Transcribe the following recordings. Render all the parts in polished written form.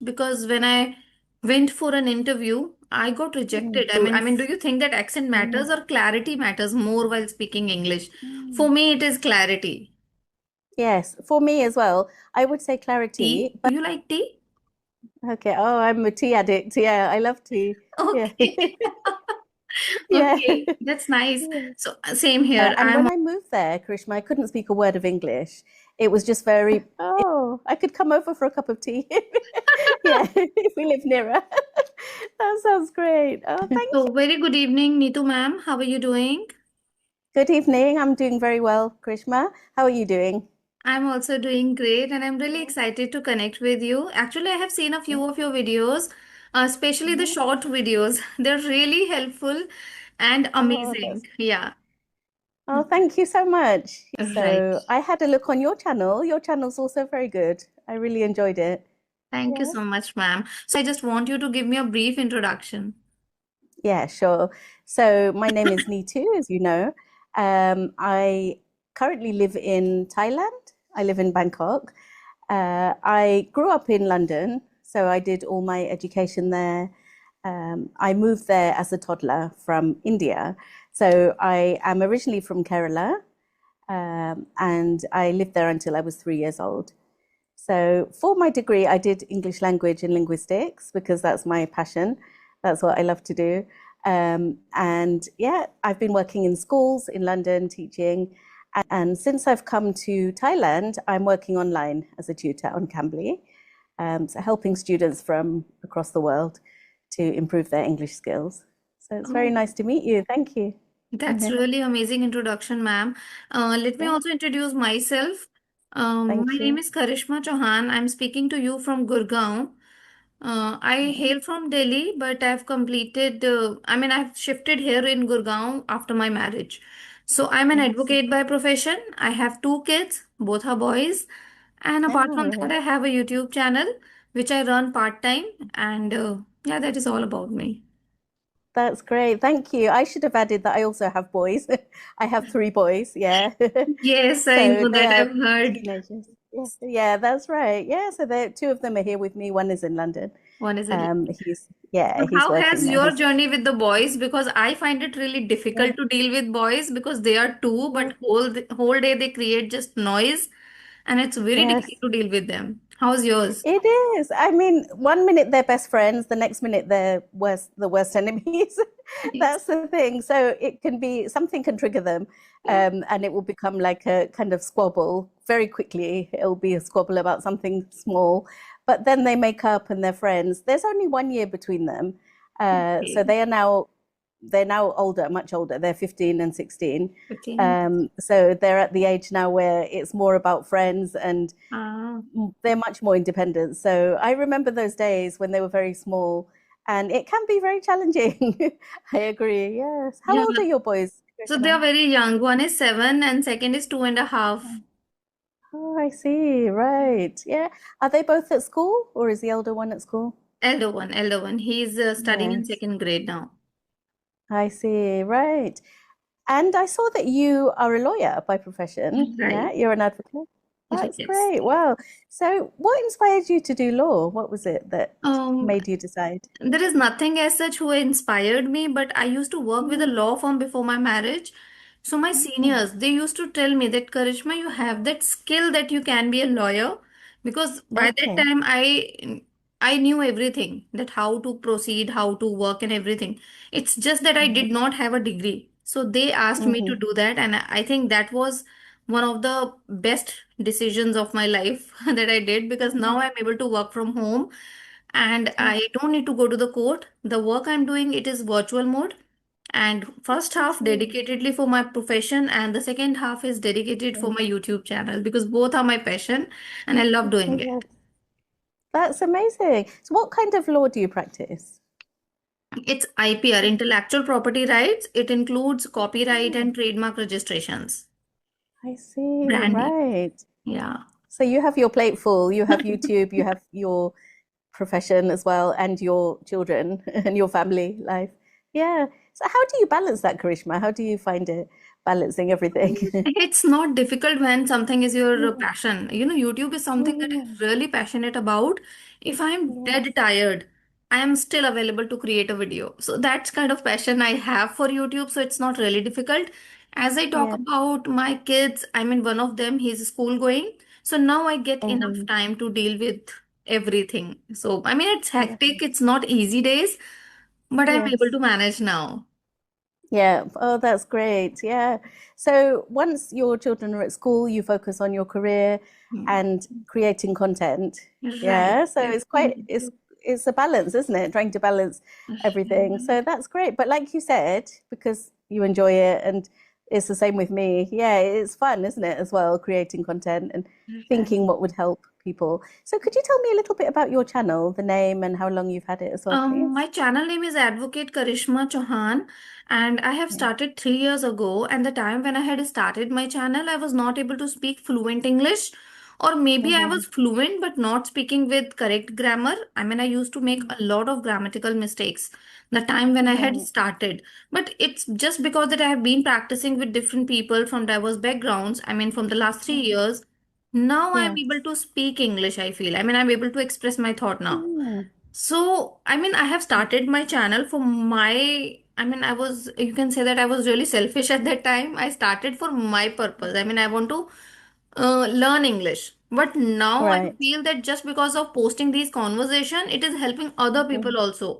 because when I went for an interview, I got Mm. rejected. I mean, do you think that accent Mm. matters or clarity matters more while speaking English? Mm. For me, it is clarity. Yes, for me as well. I would say clarity, Tea? Do but you like tea? okay. Oh, I'm a tea addict. Yeah, I love tea. Yeah. Okay. Yeah. Okay, that's nice. Yeah. So, same here. And when I moved there, Karishma, I couldn't speak a word of English. It was just very, oh, I could come over for a cup of tea. Yeah, if we live nearer. That sounds great. Oh, thank you. So, very good evening, Neetu ma'am. How are you doing? Good evening. I'm doing very well, Karishma. How are you doing? I'm also doing great and I'm really Yeah. excited to connect with you. Actually, I have seen a few of your videos, especially the Mhm. short videos. They're really helpful and Oh, amazing. Yeah, thank you so much. right. So I had a look on your channel. Your channel's also very good. I really enjoyed it. Thank you Yeah. so much, ma'am. So, I just want you to give me a brief introduction. Yeah, sure. So my name is Neetu, as you know. I currently live in Thailand. I live in Bangkok. I grew up in London, so I did all my education there. I moved there as a toddler from India. So I am originally from Kerala, and I lived there until I was 3 years old. So for my degree, I did English language and linguistics because that's my passion. That's what I love to do. And yeah, I've been working in schools in London teaching. And since I've come to Thailand, I'm working online as a tutor on Cambly, so helping students from across the world to improve their English skills. So it's very Oh, nice to meet you. Thank you. that's really amazing introduction, ma'am. Let me Yeah, also introduce myself. My thank name you. is Karishma Chauhan. I'm speaking to you from Gurgaon. I hail from Delhi, but I've shifted here in Gurgaon after my marriage. So I'm an Yes. advocate by profession. I have two kids, both are boys. And apart Oh, from that, right. I have a YouTube channel which I run part-time. And yeah, that is all about me. That's great. Thank you. I should have added that I also have boys. I have three boys. Yeah. Yes, I So know they that are I've heard. teenagers. Yeah. Yeah, that's right. Yeah. So the two of them are here with me. One is in London. One is in. So He's how working has there. your He's journey with the boys? Because I find it really yeah. difficult to deal with boys because they are two, Yeah. but whole day they create just noise, and it's very Yes. difficult to deal with them. How's yours? It is. I mean, one minute they're best friends, the next minute they're the worst enemies. Yes. That's the thing. So it can be something can trigger them, and it will become like a kind of squabble very quickly. It'll be a squabble about something small, but then they make up and they're friends. There's only 1 year between them, so Okay. they're now older, much older. They're 15 and 16. 15. So they're at the age now where it's more about friends and Ah, they're much more independent. So I remember those days when they were very small, and it can be very challenging. I agree. Yes. How yeah. old are your boys, So they are Krishna? very young. One is 7 and second is 2.5. Oh, I see. Right. Yeah. Are they both at school, or is the elder one at school? Elder one. He's studying in Yes. second grade now. I see. Right. And I saw that you are a lawyer by profession. Right. Yeah, you're an advocate. That's Yes. great. Wow. So, what inspired you to do law? What was it that Um, made you decide? There is nothing as such who inspired me, but I used to work with a Mm. law firm before my marriage. So my Oh, seniors, they used to tell me that Karishma, you have that skill that you can be a lawyer. Because by that okay. time I knew everything, that how to proceed, how to work and everything. It's just that I did not have a degree. So they asked me to Mm-hmm. do that, and I think that was one of the best decisions of my life that I did because now I'm able to work from home and I don't need to go to the court. The work I'm doing, it is virtual mode. And first I half see. dedicatedly for my profession and the second half is dedicated for Yeah. my YouTube channel because both are my passion and I love doing it. Yes. That's amazing. So, what kind of law do you practice? It's IPR, intellectual property rights. It includes copyright Oh, and trademark registrations. I see. Branding. Right. Yeah. So, you have your plate full. You have YouTube, you have your profession as well, and your children and your family life. Yeah. So, how do you balance that, Karishma? How do you find it balancing everything. It's not difficult when something is your Yeah. passion. YouTube is something that I'm Mm, really passionate about. If I'm yes. dead tired, I am still available to create a video. So that's kind of passion I have for YouTube. So it's not really difficult. As I talk Yeah. about my kids, I mean, one of them, he's school going. So now I get enough Hmm. time to deal with everything. So, I mean, it's Yeah. hectic. It's not easy days, but I'm able Yes. to manage now. Yeah. Oh, that's great. Yeah. So once your children are at school, you focus on your career Hmm. and creating content. Right. Yeah. So it's quite it's a balance, isn't it? Trying to balance everything. Right. So that's great. But like you said, because you enjoy it and it's the same with me. Yeah, it's fun, isn't it, as well, creating content and Right. thinking what would help people. So could you tell me a little bit about your channel, the name and how long you've had it as well, please? My channel name is Advocate Karishma Chauhan, and I have Yeah. started 3 years ago. And the time when I had started my channel, I was not able to speak fluent English, or maybe I Hmm. was fluent but not speaking with correct grammar. I mean, I used to make a lot of grammatical mistakes the time when I had Right. started. But it's just because that I have been practicing with different people from diverse backgrounds. I mean, from the last 3 years, now I am able Yes. to speak English, I feel. I mean, I'm able to express my thought now. Mm, So, I mean, I have started my channel for I mean, you can say that I was really selfish at that time. I started for my purpose. I mean, I want to learn English. But now I right. feel that just because of posting these conversation, it is helping other people Mhm. also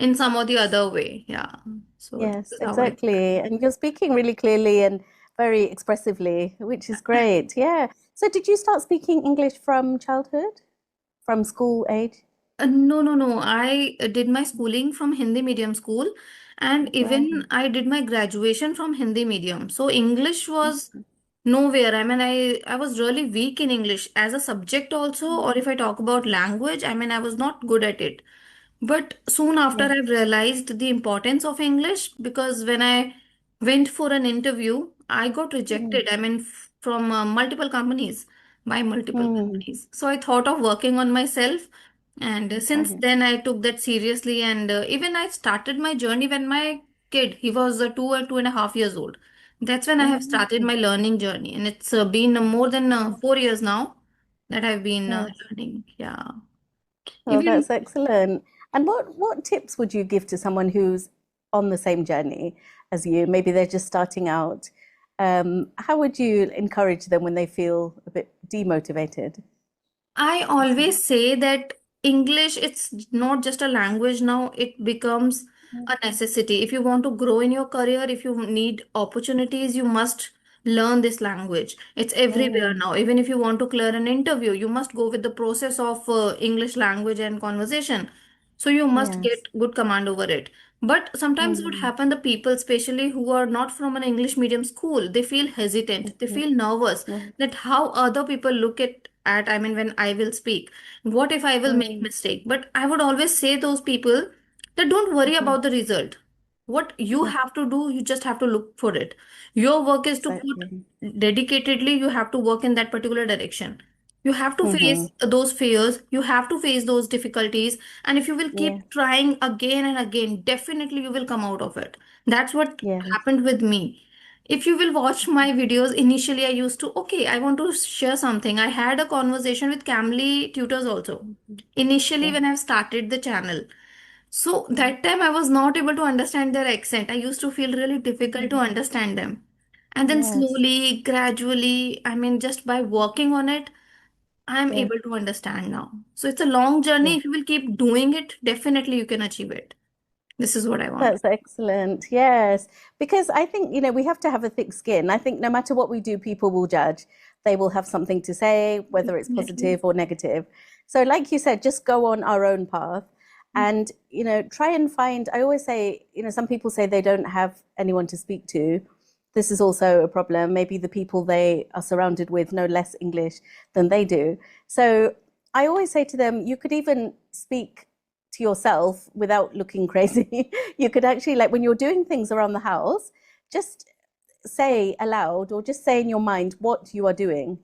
in some or the other way. Yeah. So this Yes, is how I look at exactly. it. And you're speaking really clearly and very expressively, which is great. Yeah. So did you start speaking English from childhood, from school age? No, no, no. I did my schooling from Hindi medium school, and Right. even I did my graduation from Hindi medium. So English was nowhere. I mean, I was really weak in English as a subject also, or if I talk about language, I mean, I was not good at it. But soon after, Yeah. I realized the importance of English because when I went for an interview, I got Mm. rejected. I mean, from multiple companies, by multiple Mm. companies. So I thought of working on myself. And since Right. then, I took that seriously. And even I started my journey when my kid, he was 2 or 2.5 years old. That's when I have started Mm. my learning journey. And it's been more than 4 years now that I've been Yes. learning. Yeah. Oh, Even that's excellent. And what tips would you give to someone who's on the same journey as you? Maybe they're just starting out. How would you encourage them when they feel a bit demotivated? I always say that English, it's not just a language now, it becomes a necessity. If you want to grow in your career, if you need opportunities, you must learn this language. It's everywhere Mm. now. Even if you want to clear an interview, you must go with the process of English language and conversation. So you must get Yes. good command over it. But sometimes what Mm. happen, the people, especially who are not from an English medium school, they feel hesitant, they Mhm. feel nervous Mm. that how other people look at I mean when I will speak, what if I will make Mm. mistake. But I would always say those people that don't worry Mhm. about the result. What you Yeah, have to do, you just have to look for it. Your work is to put exactly. dedicatedly, you have to work in that particular direction. You have to Hmm. face those fears, you have to face those difficulties, and if you will Yeah, keep trying again and again, definitely you will come out of it. That's what yes. happened with me. If you will watch my videos, initially I used to, okay, I want to share something. I had a conversation with Camly tutors also. Mhm. Initially, Yeah. when I started the channel. So that time I was not able to understand their accent. I used to feel really difficult to Mhm. understand them. And then Yes. slowly, gradually, I mean, just by working on it, I'm Yeah. able to understand now. So it's a long journey. Yeah. If you will keep doing it, definitely you can achieve it. This is what I want. That's excellent. Yes. Because I think, we have to have a thick skin. I think no matter what we do, people will judge. They will have something to say, whether it's Definitely. positive or negative. So, like you said, just go on our own path and, try and find. I always say, some people say they don't have anyone to speak to. This is also a problem. Maybe the people they are surrounded with know less English than they do. So, I always say to them, you could even speak to yourself without looking crazy. You could actually, like when you're doing things around the house, just say aloud or just say in your mind what you are doing.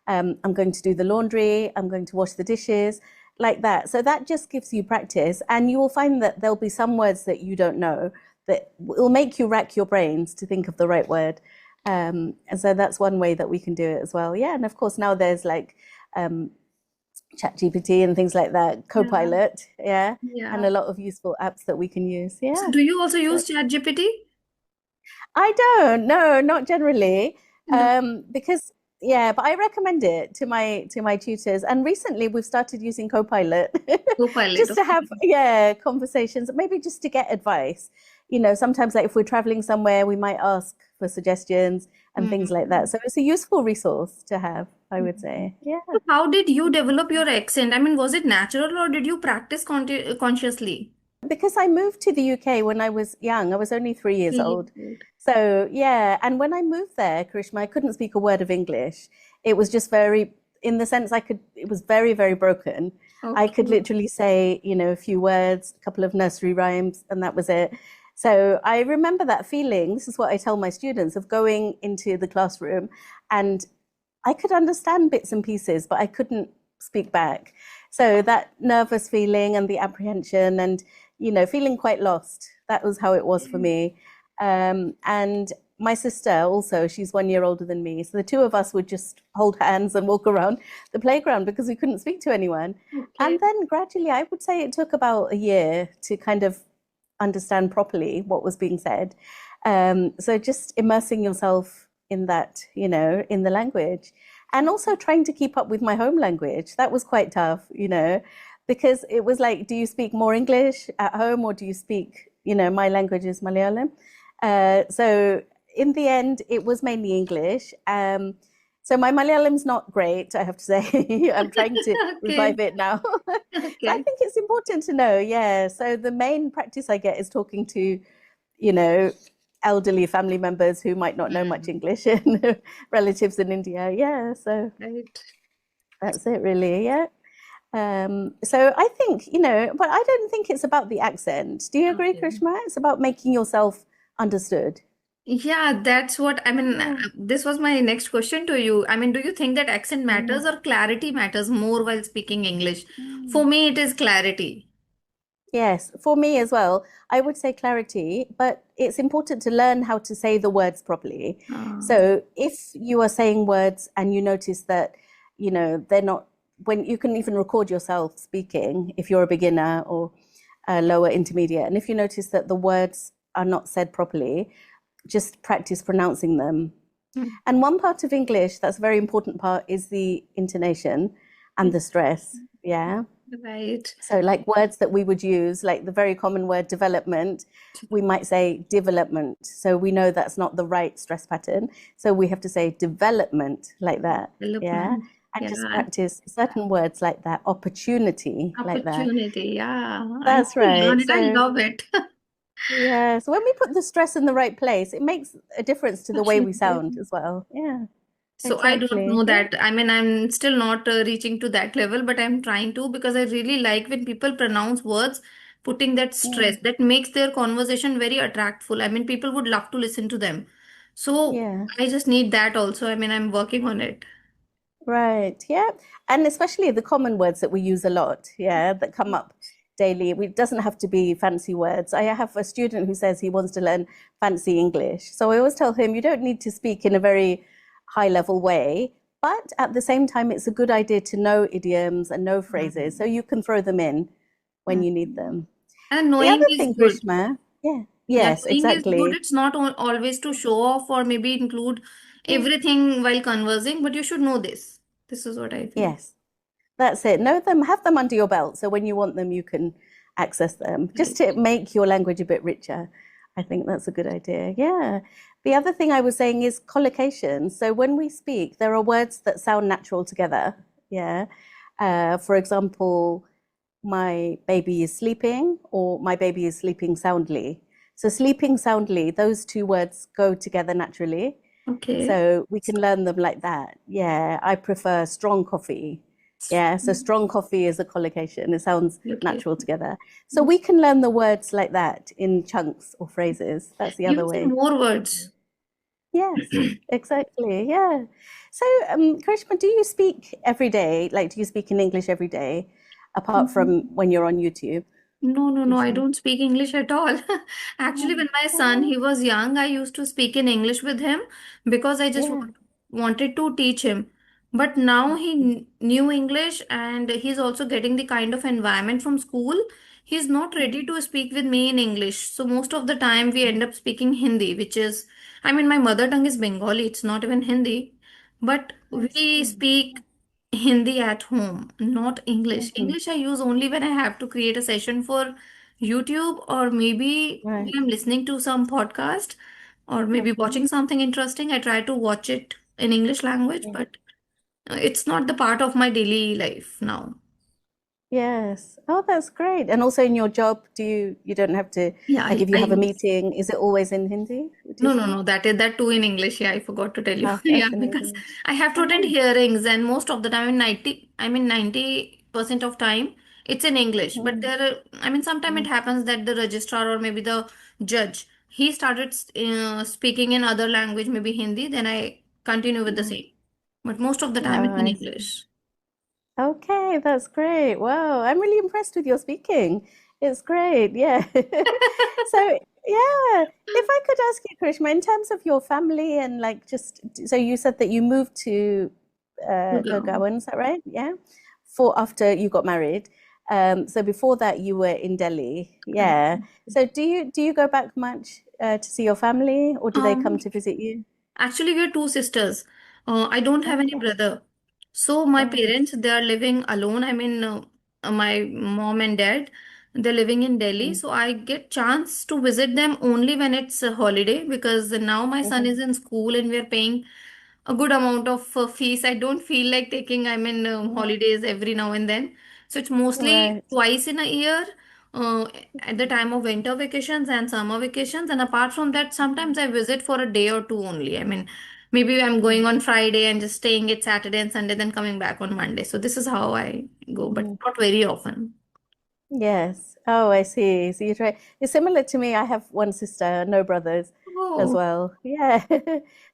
I'm going to do the laundry, I'm going to wash the dishes, like that. So that just gives you practice, and you will find that there'll be some words that you don't know that will make you rack your brains to think of the right word. And so that's one way that we can do it as well. Yeah, and of course now there's like um, ChatGPT and things like that, Yeah. Copilot, yeah, and Yeah. a lot of useful apps that we can use. So Yeah. do you also So use ChatGPT? I don't, no, not generally, No. because yeah, but I recommend it to my tutors. And recently we've started using Copilot Copilot. just to have Okay. yeah conversations, maybe just to get advice. You know, sometimes like if we're traveling somewhere, we might ask for suggestions and things like that. Hmm. So it's a useful resource to have, I would say. Yeah. So how did you develop your accent? I mean, was it natural or did you practice consciously? Because I moved to the UK when I was young. I was only 3 years 3 years old. old. So, yeah. And when I moved there, Karishma, I couldn't speak a word of English. It was just very, in the sense it was very, very broken. I could Okay. literally say, you know, a few words, a couple of nursery rhymes, and that was it. So I remember that feeling. This is what I tell my students of going into the classroom, and I could understand bits and pieces, but I couldn't speak back. So that nervous feeling and the apprehension and, you know, feeling quite lost. That was how it was for me. And my sister also, she's 1 year older than me. So the two of us would just hold hands and walk around the playground because we couldn't speak to anyone. Okay. And then gradually, I would say it took about a year to kind of understand properly what was being said. So just immersing yourself in that, you know, in the language. And also trying to keep up with my home language. That was quite tough, you know, because it was like, do you speak more English at home or do you speak, you know, my language is Malayalam. So in the end, it was mainly English. So my Malayalam's not great, I have to say. I'm trying to Okay. revive it now. But I Okay. think it's important to know, yeah. So the main practice I get is talking to, you know, elderly family members who might not know much Hmm. English and relatives in India. Yeah, so Right. that's it really. Yeah. So I think, you know, but I don't think it's about the accent. Do you agree, Okay. Krishma? It's about making yourself understood. Yeah, that's what I mean. Yeah. This was my next question to you. I mean, do you think that accent Yeah. matters or clarity matters more while speaking English? For Mm. me, it is clarity. Yes, for me as well, I would say clarity, but it's important to learn how to say the words properly. Uh, So if you are saying words and you notice that, you know, they're not, when you can even record yourself speaking, if you're a beginner or a lower intermediate, and if you notice that the words are not said properly, just practice pronouncing them. mm, And one part of English that's a very important part is the intonation and the stress. Yeah. right. So, like words that we would use, like the very common word development, we might say development. So, we know that's not the right stress pattern. So, we have to say development like that. Yeah. Development. And just Yeah. practice certain words like that, opportunity like that. Opportunity. Yeah. I need That's to learn right. it. I So, love it. yeah. So, when we put the stress in the right place, it makes a difference to the way we Opportunity. sound as well. Yeah, So I don't exactly. know Yeah. that. I mean, I'm still not reaching to that level, but I'm trying to because I really like when people pronounce words, putting that Yeah. stress that makes their conversation very attractful. I mean, people would love to listen to them. So Yeah. I just need that also. I mean, I'm working on it. Right. Yeah. And especially the common words that we use a lot, yeah, that come up daily. It doesn't have to be fancy words. I have a student who says he wants to learn fancy English. So I always tell him you don't need to speak in a very high level way, but at the same time, it's a good idea to know idioms and know phrases so Mm. you can throw them in when you need Mm. them. And The knowing other is thing, good. Krishma, yeah, Yeah, yes, knowing is good. exactly. It's not always to show off or maybe include Yeah. everything while conversing, but you should know this. This is what I feel. Yes. That's it. Know them, have them under your belt. So when you want them, you can access them just Right. to make your language a bit richer. I think that's a good idea. Yeah. The other thing I was saying is collocation. So when we speak, there are words that sound natural together. Yeah. For example, my baby is sleeping or my baby is sleeping soundly. So sleeping soundly, those two words go together naturally. Okay. So we can learn them like that. Yeah, I prefer strong coffee. Yeah, so strong coffee is a collocation. It sounds Okay. natural together. So we can learn the words like that in chunks or phrases. That's the other Using way. more words. Yes, exactly. Yeah. So, Karishma, do you speak every day? Like, do you speak in English every day, apart from Mhm. when you're on YouTube? No, no, Do you no, I speak? don't speak English at all. Actually, Oh, when my son oh, he was young, I used to speak in English with him because I just yeah. wanted to teach him. But now he knew English and he's also getting the kind of environment from school. He's not ready Mhm. to speak with me in English. So most of the time we end up speaking Hindi, which is, I mean, my mother tongue is Bengali. It's not even Hindi. But I we see. speak Hindi at home, not English. Hmm. English I use only when I have to create a session for YouTube, or maybe when Right. I'm listening to some podcast or maybe Okay. watching something interesting. I try to watch it in English language, Yeah. but it's not the part of my daily life now. Yes. Oh, that's great. And also in your job, you don't have to, Yeah, like if you I have a use. meeting, is it always in Hindi, would you No, no, say? no. That is that too in English. Yeah, I forgot to tell you. Ah, Yeah, that's in because English. I have to attend Oh. hearings, and most of the time, in 90% of time, it's in English. But Mm. there, I mean, sometimes it Mm. happens that the registrar or maybe the judge he started speaking in other language, maybe Hindi. Then I continue with the Mm. same. But most of the Oh, time, it's in I see. English. Okay, that's great. Wow, I'm really impressed with your speaking. It's great. Yeah. So, yeah, if I could ask you, Karishma, in terms of your family and like just so you said that you moved to Gurgaon. Gurgaon, is that right? Yeah. For after you got married. So before that you were in Delhi. Correct. Yeah. So do you go back much to see your family or do they come Um, to visit you? Actually, we are two sisters. I don't have any Okay. brother. So my Right. parents, they are living alone. I mean, my mom and dad, they're living in Delhi. Mm. So I get chance to visit them only when it's a holiday because now my son is Mhm. in school and we are paying a good amount of fees. I don't feel like taking, I mean, Right. holidays every now and then. So it's mostly Right. twice in a year, at the time of winter vacations and summer vacations. And apart from that, sometimes I visit for a day or two only. I mean, maybe I'm Mm. going on Friday and just staying it Saturday and Sunday, then coming back on Monday. So this is how I go, but Mhm. not very often. Yes. Oh, I see. So you try. It's similar to me. I have one sister, no brothers as Oh, well. Yeah.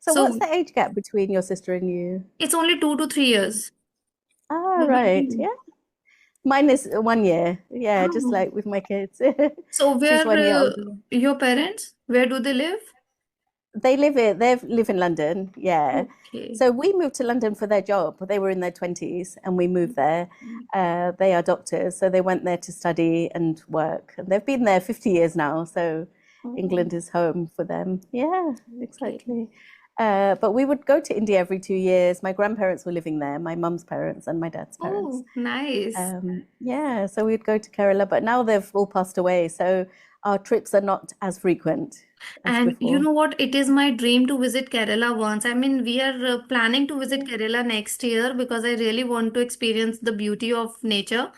So what's so the age gap between your sister and you? it's only 2 to 3 years. Ah, What about right. you? Yeah. Mine is 1 year. Yeah, just Oh, like with my kids. so She's 1 year where older. your parents, where do they live? They live in London. Yeah. Okay. So we moved to London for their job. They were in their 20s and we moved there. They are doctors, so they went there to study and work. And they've been there 50 years now, so Oh, England is home for them. Yeah, okay. exactly. But we would go to India every 2 years. My grandparents were living there, my mum's parents and my dad's parents. Oh, nice. Yeah, so we'd go to Kerala, but now they've all passed away, so our trips are not as frequent as And you before. know what? It is my dream to visit Kerala once. I mean, we are planning to visit Yeah. Kerala next year because I really want to experience the beauty of nature.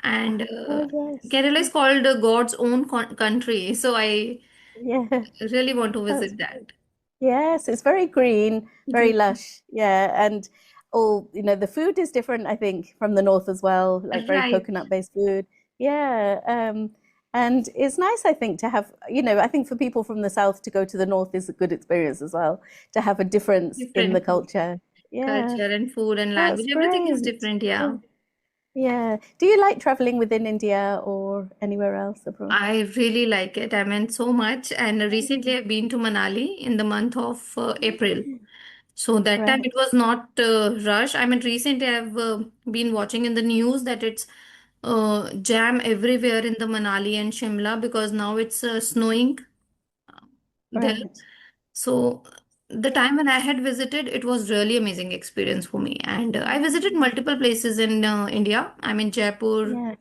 And Oh, yes. Kerala is called God's own country. So I Yeah, really want to that's visit great. that. Yes, it's very green, very Green. lush. Yeah, and the food is different, I think, from the north as well, like very Right. coconut-based food. Yeah, and it's nice, I think, to have, I think for people from the south to go to the north is a good experience as well, to have a difference in the Different culture. Yeah, culture and food and that's language. Everything is great. different. Yeah. Yeah. Do you like traveling within India or anywhere else abroad? I really like it. I mean, so much. And recently Mm. I've been to Manali in the month of April. So that time it Right, was not rush. I mean, recently I've been watching in the news that it's jam everywhere in the Manali and Shimla because now it's snowing there. right. So the time when I had visited, it was really amazing experience for me. And I visited multiple places in India. I mean, Yes.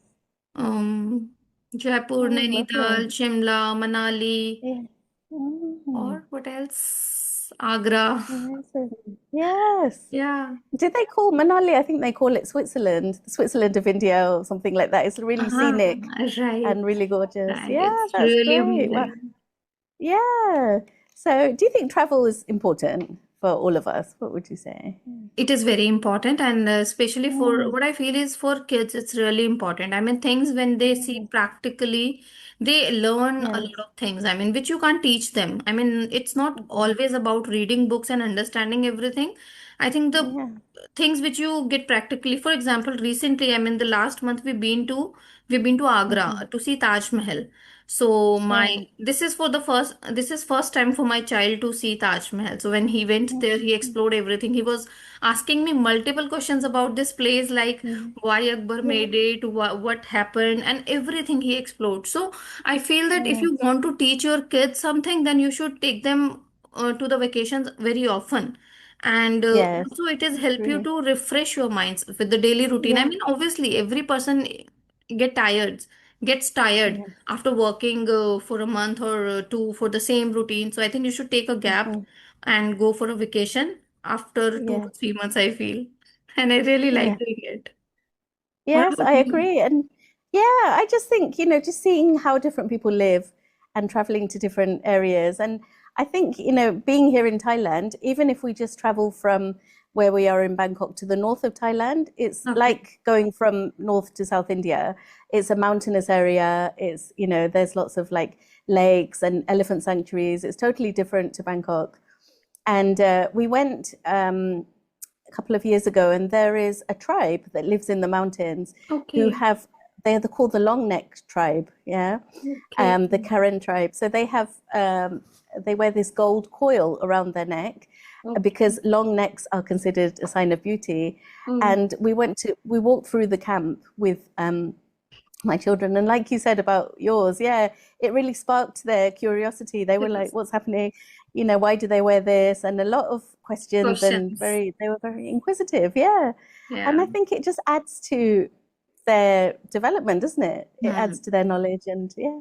um, Jaipur, Oh, lovely. Nainital, Shimla, Manali, Yeah. Mm. or what else? Agra. Amazing. Yes. Yeah. Did they call Manali? I think they call it Switzerland, the Switzerland of India or something like that. It's really Uh-huh. scenic Right. and really gorgeous. Right. Yeah, It's that's really great. Well, amazing. yeah. So, do you think travel is important for all of us? What would you say? It is very important, and especially for Mm, what I feel is for kids, it's really important. I mean, things when they see mm, practically, they learn a lot yes. of things. I mean, which you can't teach them. I mean, it's not Mhm. always about reading books and understanding everything. I think the Yeah. things which you get practically, for example, recently, I mean, the last month we've been to Agra Hmm. to see Taj Mahal. So Right. this is first time for my child to see Taj Mahal. So when he went there, he explored everything. He was asking me multiple questions about this place, like Hmm. why Akbar Yeah. made it, what happened, and everything he explored. So I feel that if Yeah. you want to teach your kids something, then you should take them to the vacations very often. And Yes. also it is help you Agree. to refresh your minds with the daily routine. I Yeah. mean, obviously every person get tired gets tired Yes. after working for a month or two for the same routine. So I think you should take a gap Hmm. and go for a vacation after two to Yes. 3 months, I feel. And I really like Yeah. doing it. What Yes, about I you? agree. And yeah, I just think, just seeing how different people live and traveling to different areas. And I think, being here in Thailand, even if we just travel from where we are in Bangkok to the north of Thailand, it's Okay. like going from north to South India. It's a mountainous area. There's lots of like lakes and elephant sanctuaries. It's totally different to Bangkok. And we went a couple of years ago, and there is a tribe that lives in the mountains who Okay. have they're called the long neck tribe, yeah, Okay. the Karen tribe. So they wear this gold coil around their neck Okay. because long necks are considered a sign of beauty. Oh, And we walked through the camp with my children. And like you said about yours, yeah, it really sparked their curiosity. They were like, yes. what's happening? Why do they wear this? And a lot of questions, and Questions. they were very inquisitive. Yeah. And Yeah. I think it just adds to their development, doesn't it? It adds Hmm. to their knowledge, and yeah,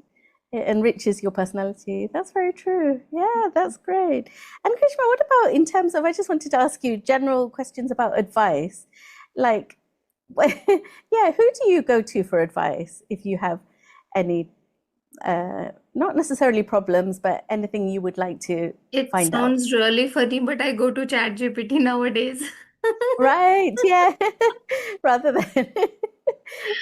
it enriches your personality. That's very true. Yeah, that's great. And Krishma, what about in terms of, I just wanted to ask you general questions about advice. Like, yeah, who do you go to for advice if you have any, not necessarily problems, but anything you would like to It find out? sounds really funny, but I go to ChatGPT nowadays. Right, yeah. Rather than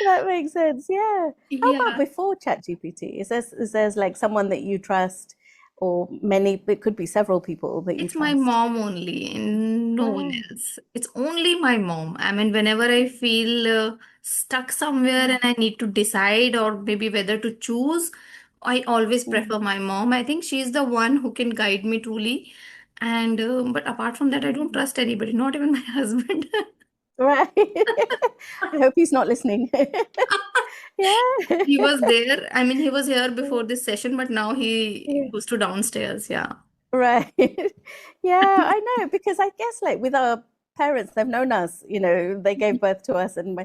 that makes sense, yeah. How about Yeah, before ChatGPT? Is there like someone that you trust, or many, it could be several people that you it's my trust? mom only, and no one Mm, else. It's only my mom. I mean, whenever I feel stuck somewhere and mm, I need to decide or maybe whether to choose, I always prefer mm, my mom. I think she's the one who can guide me truly. And but apart from that, I don't mm. trust anybody, not even my husband. Right. I hope he's not listening. Yeah. He was there. I mean, he was here before Yeah. this session, but now he Yeah. goes to downstairs. Yeah. Right. Yeah, I know, because I guess like with our parents, they've known us, they gave birth to us, and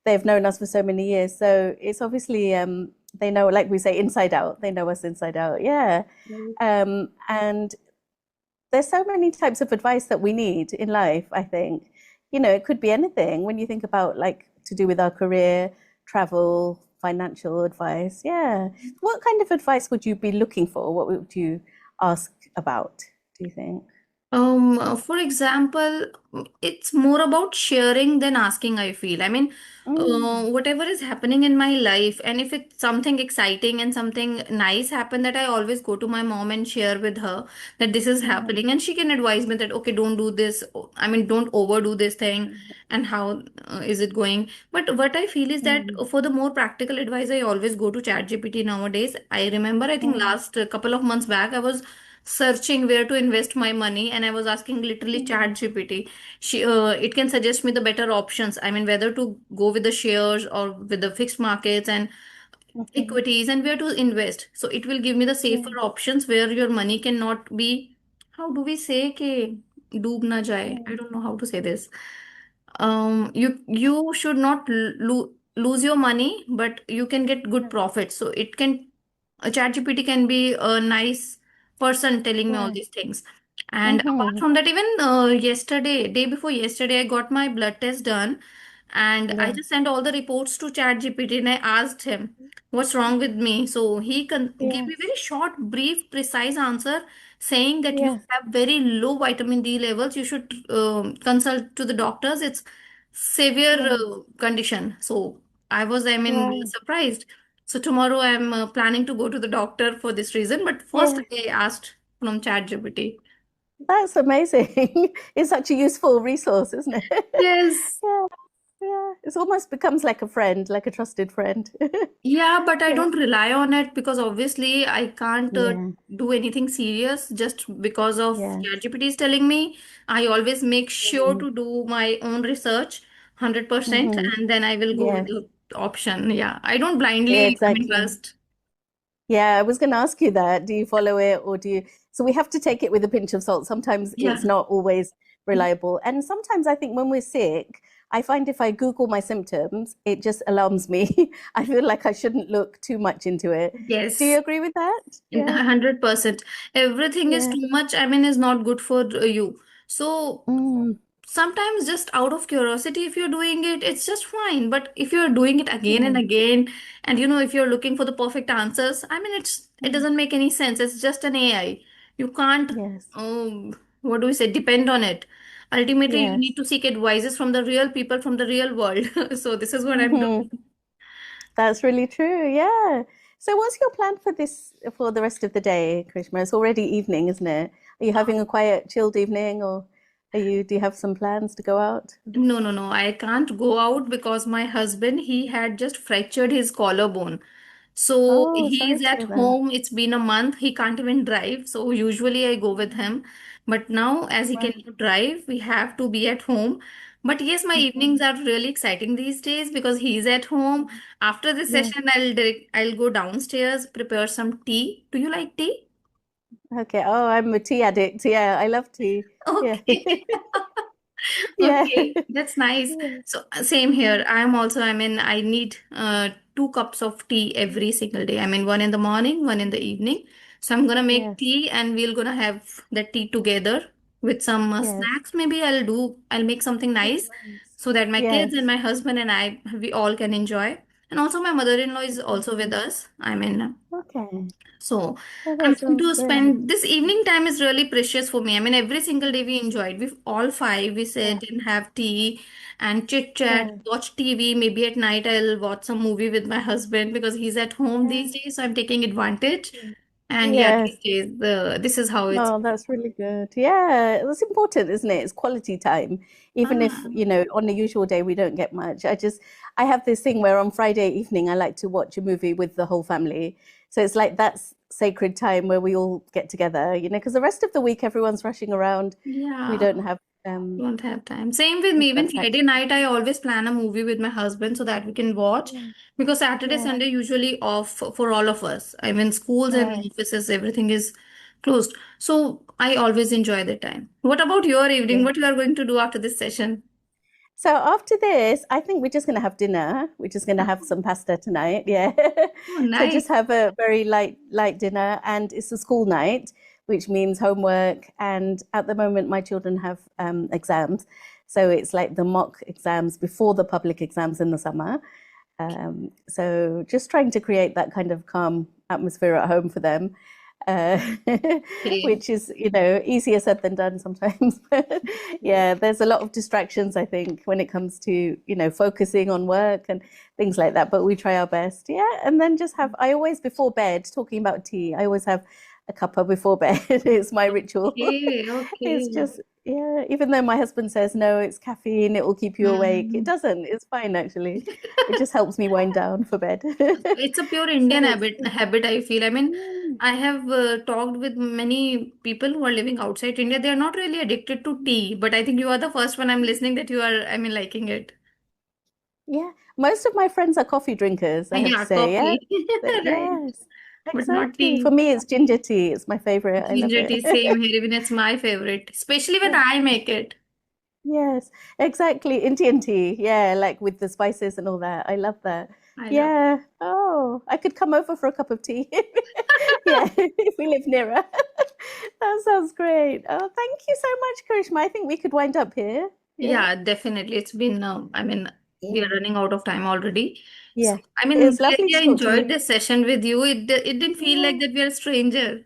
they've known us for so many years. So it's obviously they know, like we say, inside out. They know us inside out. Yeah. And there's so many types of advice that we need in life, I think. It could be anything when you think about like to do with our career, travel, financial advice. Yeah. What kind of advice would you be looking for? What would you ask about, do you think? For example, it's more about sharing than asking, I feel. I mean, Mm, whatever is happening in my life, and if it's something exciting and something nice happen, that I always go to my mom and share with her that this is yeah. happening, and she can advise me that, okay, don't do this. I mean, don't overdo this thing, and how is it going? But what I feel is that Mm, for the more practical advice, I always go to ChatGPT nowadays. I remember, I think mm, last couple of months back, I was searching where to invest my money, and I was asking literally mm, ChatGPT. It can suggest me the better options. I mean, whether to go with the shares or with the fixed markets and mhm. equities, and where to invest. So it will give me the Yeah, safer options where your money cannot be, how do we say, ke डूब ना जाए. yeah, I don't know how to say this. You should not lose your money, but you can get good profits. So it can, a ChatGPT can be a nice person telling me all right. these things. And apart Hmm. from that, even yesterday, day before yesterday, I got my blood test done, and I Yeah, just sent all the reports to ChatGPT and I asked him what's wrong with me. So he gave me yes, very short, brief, precise answer saying that you yes, have very low vitamin D levels. You should consult to the doctors. It's severe yeah, condition. So I mean, right. surprised. So tomorrow I'm planning to go to the doctor for this reason. But first Yeah. I asked from ChatGPT. That's amazing. It's such a useful resource, isn't it? Yes. Yeah, yeah. It almost becomes like a friend, like a trusted friend. Yeah, but I Yeah, don't rely on it because obviously I can't yeah, do anything serious just because of yes. ChatGPT is telling me. I always make sure Mm-hmm. to do my own research 100% Mm-hmm. and then I will go with Yes, the option. Yeah, I don't yeah, blindly, I mean, exactly. trust. Yeah, I was going to ask you that. Do you follow it or do you? So we have to take it with a pinch of salt. Sometimes it's Yeah. not always reliable. And sometimes I think when we're sick, I find if I Google my symptoms, it just alarms me. I feel like I shouldn't look too much into it. Do you Yes. agree with that? Yeah, 100%. Everything is yeah. too much, I mean, is not good for you. So Mm, sometimes just out of curiosity, if you're doing it, it's just fine. But if you're doing it again and yeah, again, and if you're looking for the perfect answers, I mean, it mm, doesn't make any sense. It's just an AI. You can't, yes, what do we say, depend on it. Ultimately, you need yes. to seek advices from the real people from the real world. So this is what I'm Hmm. doing. That's really true. Yeah. So what's your plan for this for the rest of the day, Krishma? It's already evening, isn't it? Are you having a quiet, chilled evening or do you have some plans to go out? No, no, no. I can't go out because my husband, he had just fractured his collarbone. So Oh, sorry he's to at hear that. home. It's been a month. He can't even drive. So usually I go with him. But now, as he Wow. cannot drive, we have to be at home. But yes, my evenings Mhm. are really exciting these days because he's at home. After this Yeah. session, I'll go downstairs, prepare some tea. Do you like tea? Okay. Oh, I'm a tea addict. Yeah, I love tea. Yeah. Okay. Yeah. Okay, that's nice. Yeah. So same here. I mean, I need 2 cups of tea every single day. I mean, one in the morning, one in the evening. So I'm gonna make Yes. tea and we're gonna have that tea together with some Yes. snacks. Maybe I'll make something Oh, nice nice. so that my kids and Yes. my husband and we all can enjoy. And also my mother-in-law is also with Exactly. us. I mean, Okay. so Oh, I'm that going sounds to great. spend this evening time is really precious for me. I mean, every single day we enjoyed. We all five, we Yeah. sit and have tea and chit chat, Yeah. watch TV. Maybe at night I'll watch some movie with my husband because he's at home these Yeah. days. So I'm taking advantage. And yeah, Yes. these days this is how it's. Oh, that's really good. Yeah, that's important, isn't it? It's quality time. Even if, Ah, on a usual day we don't get much. I have this thing where on Friday evening I like to watch a movie with the whole family. So it's like that's sacred time where we all get together, because the rest of the week everyone's rushing around. We yeah. don't have Don't have time. Same with me. Even that Friday night, I always plan a movie with my husband so that we can watch. yeah, Because Saturday, yeah, Sunday usually off for all of us. I mean, schools and right. offices, everything is closed. So I always enjoy the time. What about your evening? Yeah. What you are going to do after this session? So after this, I think we're just going to have dinner. We're just going to have some pasta tonight. Yeah. Oh, So nice. just have a very light dinner, and it's a school night, which means homework. And at the moment, my children have exams, so it's like the mock exams before the public exams in the summer. So just trying to create that kind of calm atmosphere at home for them, uh, Okay. which is, easier said than done sometimes. But yeah, there's a lot of distractions, I think, when it comes to, focusing on work and things like that. But we try our best. Yeah. And then I always, before bed, talking about tea, I always have a cuppa before bed. It's my ritual. Okay, It's okay. just, yeah, even though my husband says, no, it's caffeine, it will keep you awake. It Hmm. doesn't. It's fine, actually. It just helps me wind down for bed. It's a pure So Indian it's, habit, I feel. I mean, mm, I have talked with many people who are living outside India. They are not really addicted to tea, but I think you are the first one I'm listening that you are, I mean, liking it. yeah. Most of my friends are coffee drinkers, I have to Yeah, say. Yeah. coffee. Right. Yes, But not exactly. For tea. me, it's ginger tea. It's my favorite. I love Ginger tea, it. same here. Even it's my favorite, especially when Yeah. I make it. Yes, exactly. Indian tea. Yeah, like with the spices and all that. I love that. I love. Yeah. Oh, I could come over for a cup of tea. Yeah, if we live nearer. That sounds great. Oh, thank you so much, Karishma. I think we could wind up here. Yeah. Yeah, definitely. It's been, I mean, we are Yeah. running out of time already. So, Yeah. I mean, It's lovely really, to I talk to enjoyed you. this session with you. It didn't feel like Yeah. that we are a stranger.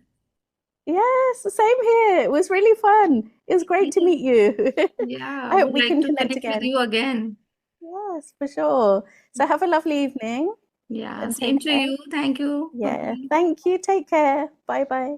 Yes, same here. It was really fun. It was great to meet you. Yeah, I hope would we like can to connect connect with again. you again. Yes, for sure. So have a lovely evening Yeah, and same take to care. you. Thank you. Yeah. Bye-bye. Thank you. Take care. Bye bye.